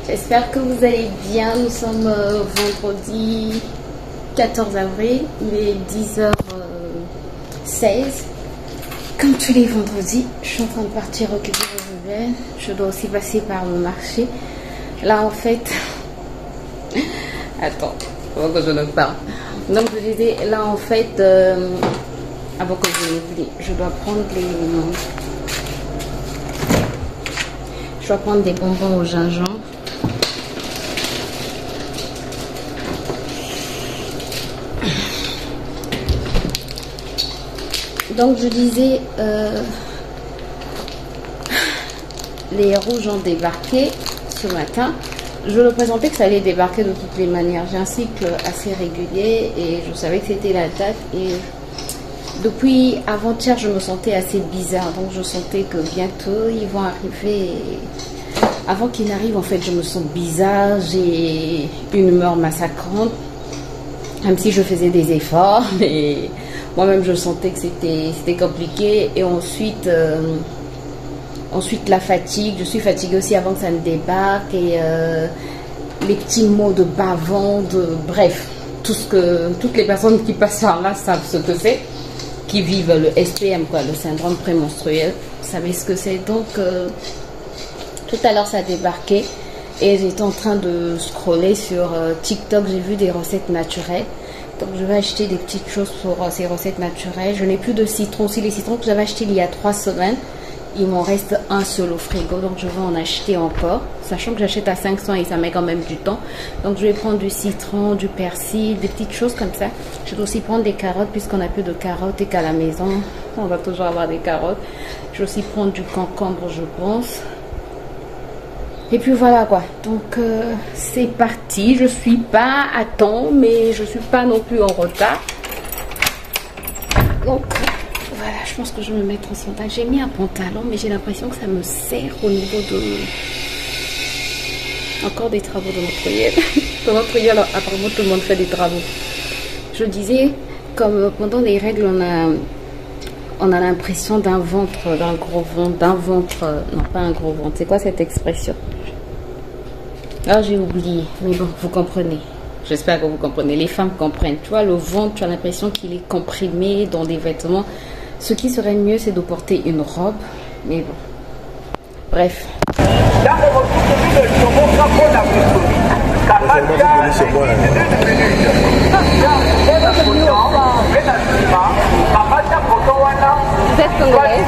J'espère que vous allez bien. Nous sommes vendredi 14 avril. Il est 10h16. Comme tous les vendredis, je suis en train de partir récupérer le bébé. Je dois aussi passer par le marché. Là, en fait... Attends, avant que je ne parle. Donc, je disais, là, en fait, avant que je l'oublie, je dois prendre des bonbons au gingembre. Donc je disais, les rouges ont débarqué ce matin. Je le présentais que ça allait débarquer de toutes les manières. J'ai un cycle assez régulier et je savais que c'était la date. Et depuis avant-hier, je me sentais assez bizarre. Donc je sentais que bientôt ils vont arriver. Et avant qu'ils n'arrivent, en fait, je me sens bizarre. J'ai une humeur massacrante. Même si je faisais des efforts, mais moi-même je sentais que c'était compliqué. Et ensuite la fatigue. Je suis fatiguée aussi avant que ça ne débarque. Et les petits mots de bavande, bref, toutes les personnes qui passent par là savent ce que c'est, qui vivent le SPM, quoi, le syndrome prémenstruel. Vous savez ce que c'est. Donc tout à l'heure ça a débarqué. Et j'étais en train de scroller sur TikTok, j'ai vu des recettes naturelles. Donc je vais acheter des petites choses pour ces recettes naturelles. Je n'ai plus de citron. Si les citrons que j'avais achetés il y a 3 semaines, il m'en reste un seul au frigo. Donc je vais en acheter encore. Sachant que j'achète à 500 et ça met quand même du temps. Donc je vais prendre du citron, du persil, des petites choses comme ça. Je dois aussi prendre des carottes puisqu'on n'a plus de carottes et qu'à la maison, on va toujours avoir des carottes. Je vais aussi prendre du concombre, je pense. Et puis voilà quoi, donc c'est parti. Je suis pas à temps, mais je suis pas non plus en retard. Donc voilà, je pense que je vais me mettre en sandales. J'ai mis un pantalon, mais j'ai l'impression que ça me serre au niveau de... Encore des travaux de notre yeux. Dans notre yeux, apparemment tout le monde fait des travaux. Je disais, comme pendant les règles, on a l'impression d'un ventre, d'un gros ventre, non pas un gros ventre, c'est quoi cette expression? Ah, j'ai oublié, mais bon, vous comprenez. J'espère que vous comprenez. Les femmes comprennent. Tu vois, le ventre, tu as l'impression qu'il est comprimé dans des vêtements. Ce qui serait mieux, c'est de porter une robe. Mais bon. Bref. Vous êtes congolaise?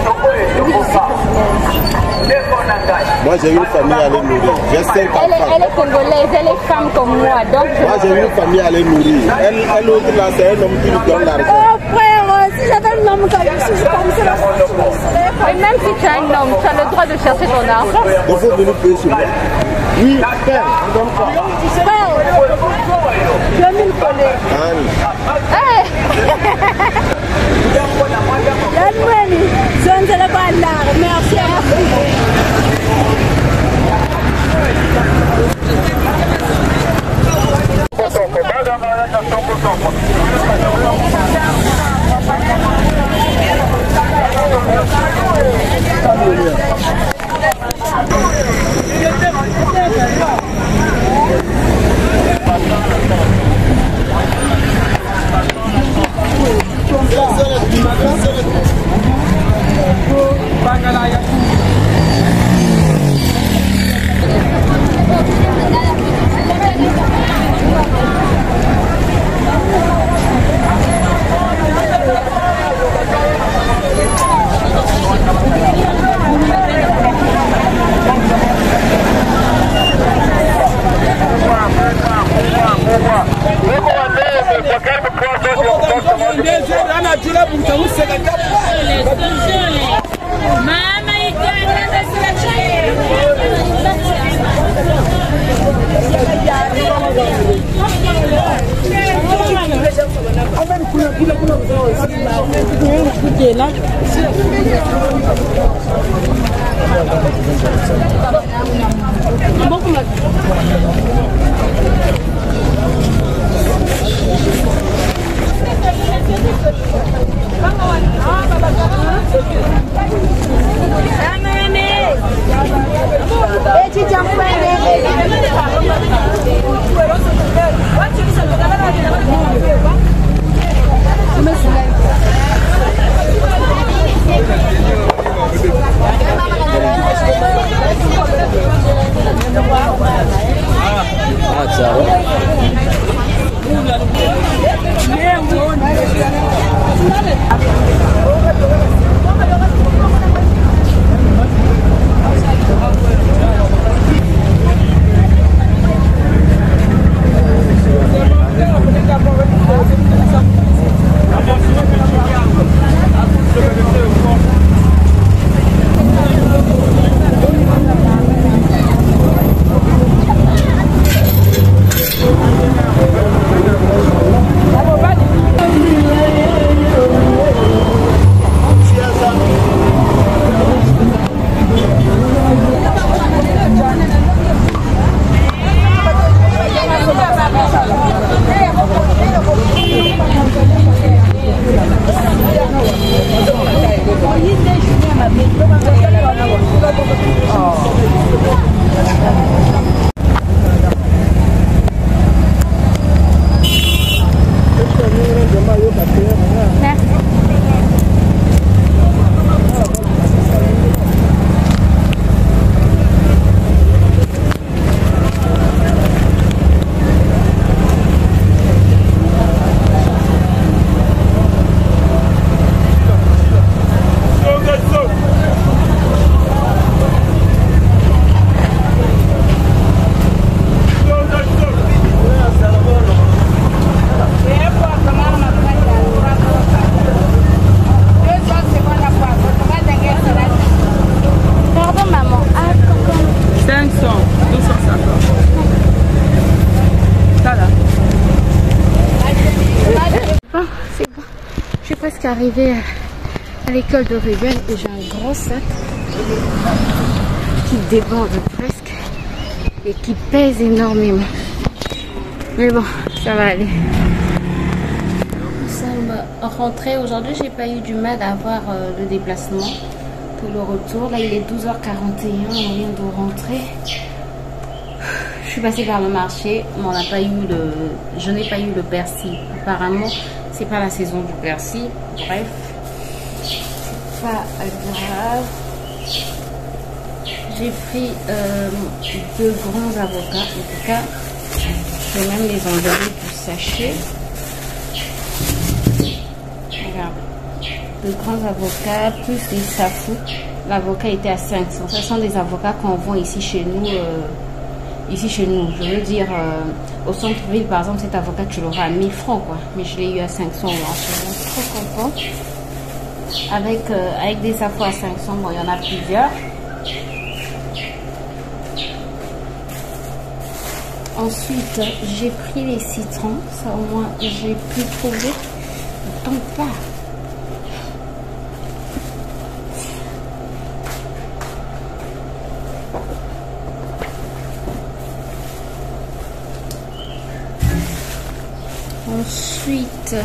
Moi j'ai une famille à les nourrir. J'ai 5 enfants. Elle est congolaise, elle est femme comme moi. Donc moi j'ai une famille à les nourrir. Elle autre là, c'est un homme qui lui donne l'argent. Oh frère, si j'avais un homme comme ça, et même si tu as un homme, tu as le droit de chercher ton argent. Donc faut venir payer sur moi. Oui, frère, on donne pas. Frère, je vais me connaître. Merci. Voilà. Bon, c'est bon. Je suis presque arrivée à l'école de Ruben et j'ai un gros sac qui déborde presque et qui pèse énormément. Mais bon, ça va aller. Nous sommes rentrés aujourd'hui. J'ai pas eu du mal à avoir le déplacement pour le retour. Là, il est 12h41. On vient de rentrer. Je suis passée par le marché, mais on n'a pas eu je n'ai pas eu le persil. Apparemment, c'est pas la saison du persil. Bref, c'est pas grave. J'ai pris 2 grands avocats. En tout cas, je vais même les enlever du sachet. Regarde, 2 grands avocats plus des safou. L'avocat était à 500. Ce sont des avocats qu'on vend ici chez nous. Je veux dire, au centre-ville, par exemple, cet avocat, tu l'auras à 1000 francs, quoi. Mais je l'ai eu à 500 euros. Je suis trop contente. Avec des safos à 500, bon, il y en a plusieurs. Ensuite, j'ai pris les citrons. Ça, au moins, j'ai pu trouver. Ne tombe pas. Ensuite,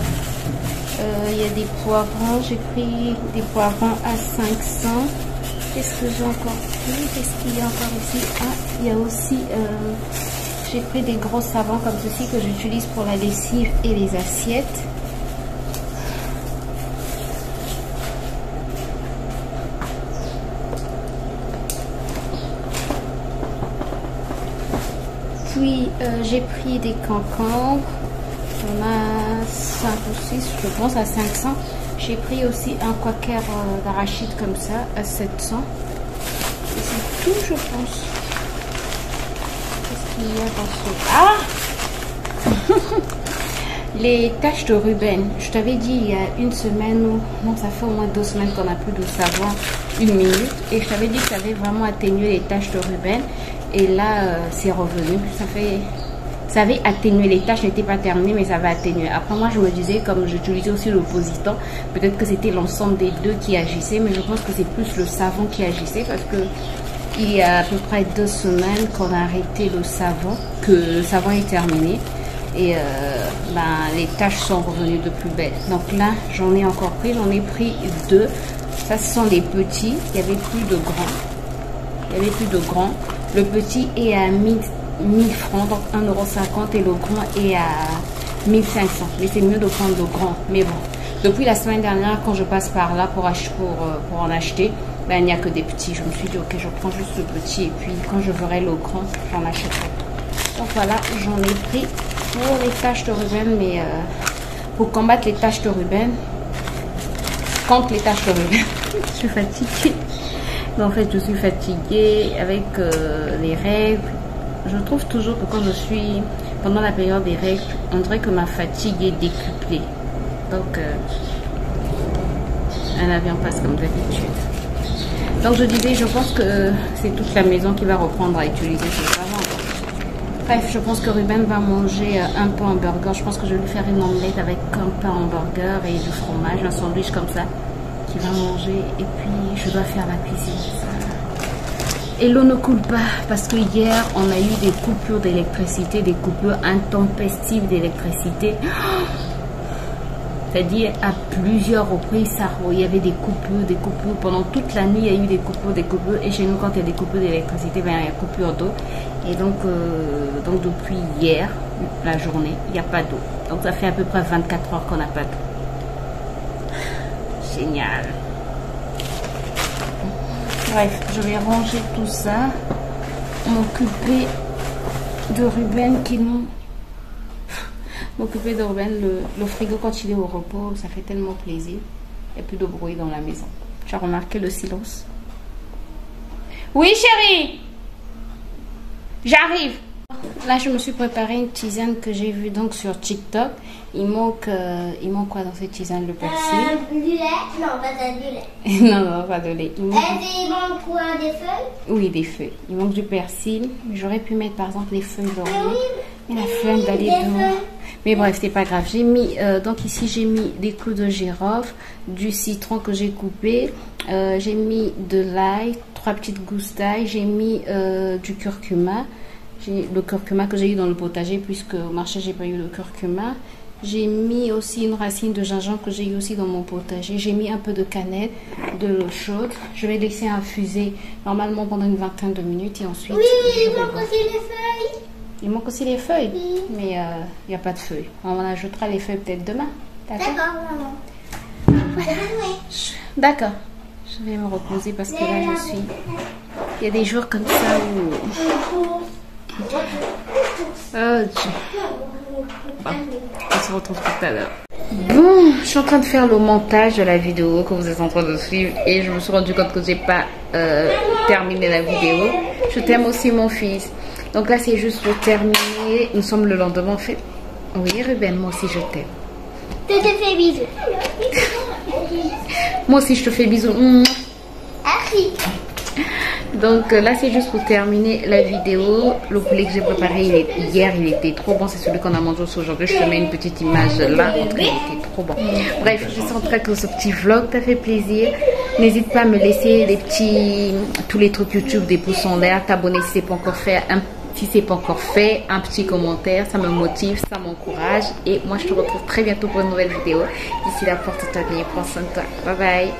il y a des poivrons. J'ai pris des poivrons à 500. Qu'est-ce que j'ai encore pris? Qu'est-ce qu'il y a encore ici? Ah, il y a aussi... j'ai pris des gros savons comme ceci que j'utilise pour la lessive et les assiettes. Puis, j'ai pris des concombres. On a 5 ou 6, je pense, à 500. J'ai pris aussi un quaker d'arachide comme ça, à 700. Et c'est tout, je pense. Qu'est-ce qu'il y a dans ce... Ah Les taches de Ruben. Je t'avais dit il y a une semaine, ou non, ça fait au moins 2 semaines qu'on n'a plus de savon, 1 minute. Et je t'avais dit que ça avait vraiment atténué les taches de Ruben. Et là, c'est revenu. Ça avait atténué, les taches n'étaient pas terminées, mais ça va atténuer. Après, moi, je me disais, comme j'utilisais aussi l'oppositant, peut-être que c'était l'ensemble des deux qui agissait, mais je pense que c'est plus le savon qui agissait, parce que il y a à peu près 2 semaines qu'on a arrêté le savon, que le savon est terminé, et les taches sont revenues de plus belle. Donc là, j'en ai encore pris, 2. Ça, ce sont les petits, il n'y avait plus de grands. Le petit est à 1000 francs, donc 1,50 € et le grand est à 1500. Mais c'est mieux de prendre le grand. Mais bon, depuis la semaine dernière, quand je passe par là pour en acheter, il n'y a que des petits. Je me suis dit, ok, je prends juste le petit et puis quand je verrai le grand, j'en achèterai. Donc voilà, j'en ai pris pour les taches de Ruben, mais pour combattre les taches de Ruben, contre les taches de Ruben, je suis fatiguée. Mais en fait, je suis fatiguée avec les règles. Je trouve toujours que quand je suis pendant la période des règles, on dirait que ma fatigue est décuplée. Donc, un avion passe comme d'habitude. Donc, je disais, je pense que c'est toute la maison qui va reprendre à utiliser ce savon. Bref, je pense que Ruben va manger un pain en burger. Je pense que je vais lui faire une omelette avec un pain en burger et du fromage, un sandwich comme ça, qu'il va manger. Et puis, je dois faire la cuisine. Et l'eau ne coule pas parce que hier on a eu des coupures d'électricité, des coupures intempestives d'électricité. C'est-à-dire à plusieurs reprises, il y avait des coupures. Pendant toute la nuit, il y a eu des coupures. Et chez nous, quand il y a des coupures d'électricité, il y a coupure d'eau. Et donc depuis hier, la journée, il n'y a pas d'eau. Donc ça fait à peu près 24 heures qu'on n'a pas d'eau. Génial. Bref, je vais ranger tout ça, m'occuper de Ruben le frigo quand il est au repos, ça fait tellement plaisir. Il n'y a plus de bruit dans la maison. Tu as remarqué le silence? Oui, chérie, j'arrive. Là, je me suis préparé une tisane que j'ai vue donc sur TikTok. Il manque quoi dans cette tisane? Le persil. Du lait? Non, pas du lait. Non, pas de lait. Il manque quoi? Des feuilles? Oui, des feuilles. Il manque du persil. J'aurais pu mettre par exemple des feuilles laurier. Oui, mais la flemme d'aller dehors. Mais bref, c'est pas grave. J'ai mis, donc ici, j'ai mis des clous de girofle, du citron que j'ai coupé. J'ai mis de l'ail, 3 petites gousses d'ail. J'ai mis du curcuma. Le curcuma que j'ai eu dans le potager, puisque au marché j'ai pas eu le curcuma. J'ai mis aussi une racine de gingembre que j'ai eu aussi dans mon potager. J'ai mis un peu de cannelle, de l'eau chaude. Je vais laisser infuser normalement pendant une vingtaine de minutes et ensuite. Oui, il manque aussi les feuilles. Il manque aussi les feuilles, Oui. Mais il n'y a pas de feuilles. On ajoutera les feuilles peut-être demain. D'accord, maman. D'accord. Je vais me reposer parce que là je suis. Il y a des jours comme ça où. Oh, bon, on se retrouve tout à l'heure. Bon, je suis en train de faire le montage de la vidéo que vous êtes en train de suivre et je me suis rendu compte que j'ai pas terminé la vidéo. Je t'aime aussi mon fils. Donc là c'est juste pour terminer. Nous sommes le lendemain en fait. Oui Ruben, moi aussi je t'aime. Je te fais bisous. Moi aussi je te fais bisous. Harry. Donc là c'est juste pour terminer la vidéo. Le poulet que j'ai préparé hier il était trop bon. C'est celui qu'on a mangé aujourd'hui. Je te mets une petite image là. Il était trop bon. Bref, j'espère que ce petit vlog t'a fait plaisir. N'hésite pas à me laisser tous les trucs YouTube, des pouces en l'air, t'abonner si c'est pas encore fait, un petit commentaire, ça me motive, ça m'encourage. Et moi je te retrouve très bientôt pour une nouvelle vidéo. D'ici là, porte-toi bien, prends soin de toi. Bye bye.